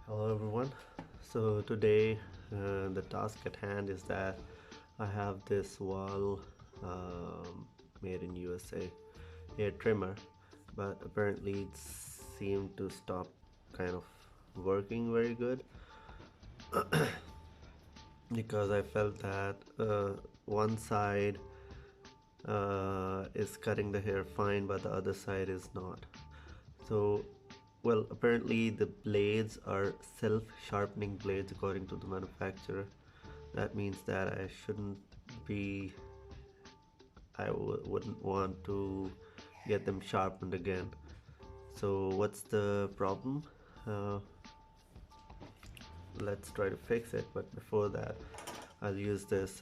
Hello everyone. So today the task at hand is that I have this Wahl made in USA hair trimmer, but apparently it seemed to stop kind of working very good because I felt that one side is cutting the hair fine but the other side is not. So, well, apparently the blades are self-sharpening blades according to the manufacturer. That means that wouldn't want to get them sharpened again. So what's the problem? Uh, let's try to fix it, but before that I'll use this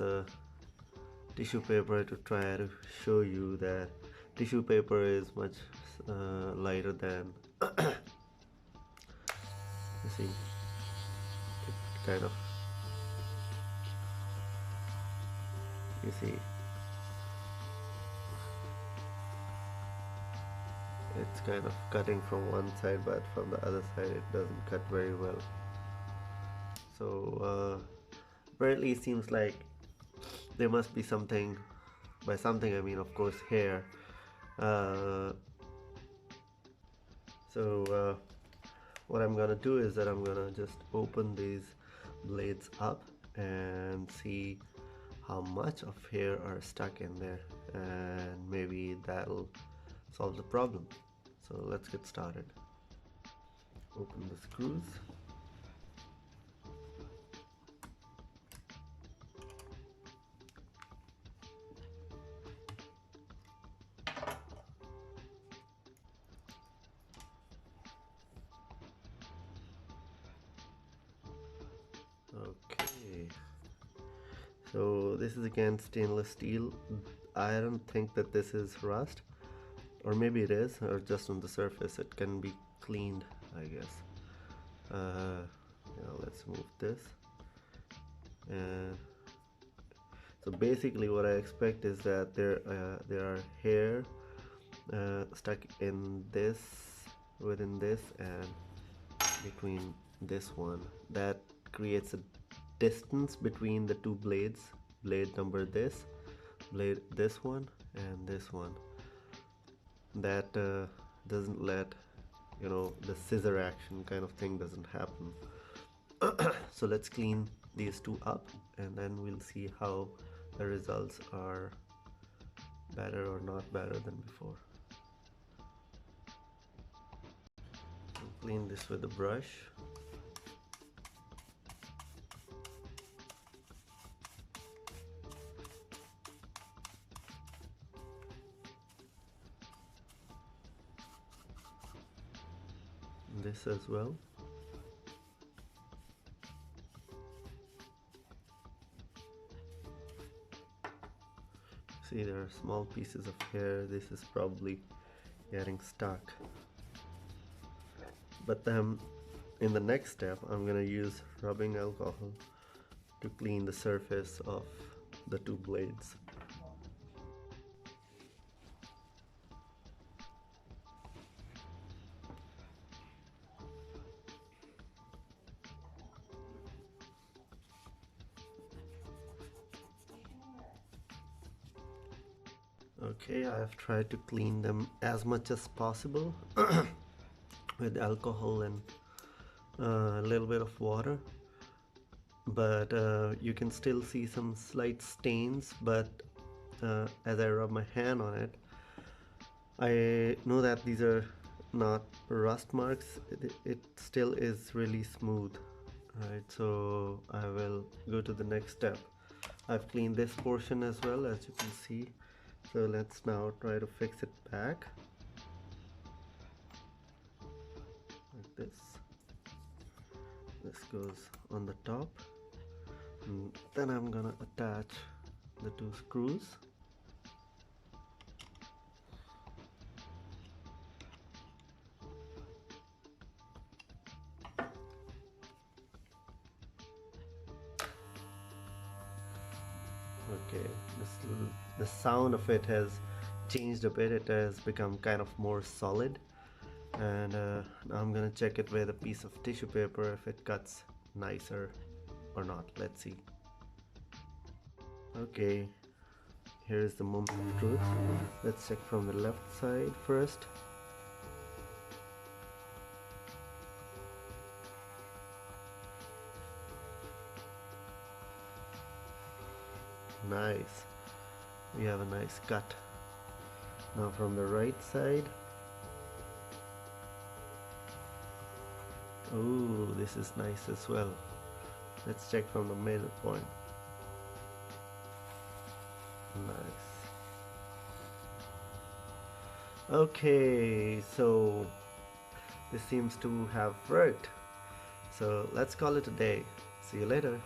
tissue paper to try to show you that tissue paper is much lighter than you see it kind of you see it's kind of cutting from one side, but from the other side it doesn't cut very well. So apparently it seems like there must be something. By something I mean of course hair. uh, so what I'm gonna do is that I'm gonna just open these blades up and see how much of hair are stuck in there, and maybe that'll solve the problem. So let's get started. Open the screws. Okay, so this is again stainless steel. I don't think that this is rust, or maybe it is, or just on the surface it can be cleaned, I guess. Now let's move this. And so basically what I expect is that there are hair stuck in this, within this, and between this one. That creates a distance between the two blades. Blade number this, blade this one, and this one. That doesn't let the scissor action kind of thing doesn't happen. So let's clean these two up and then we'll see how the results are better or not better than before. I'll clean this with a brush. This as well. See, there are small pieces of hair. This is probably getting stuck. But then in the next step, I'm gonna use rubbing alcohol to clean the surface of the two blades. Okay, I have tried to clean them as much as possible with alcohol and a little bit of water, but you can still see some slight stains. But as I rub my hand on it, I know that these are not rust marks. It still is really smooth, right? So I will go to the next step. I've cleaned this portion as well, as you can see. So let's now try to fix it back like this. This goes on the top, and then I'm gonna attach the two screws. Okay, the sound of it has changed a bit. It has become kind of more solid, And now I'm gonna check it with a piece of tissue paper if it cuts nicer or not. Let's see. Okay, here's the moment of truth. Let's check from the left side first. Nice, we have a nice cut. Now from the right side. Oh, this is nice as well. Let's check from the middle point. Nice. Okay, so this seems to have worked. So let's call it a day. See you later.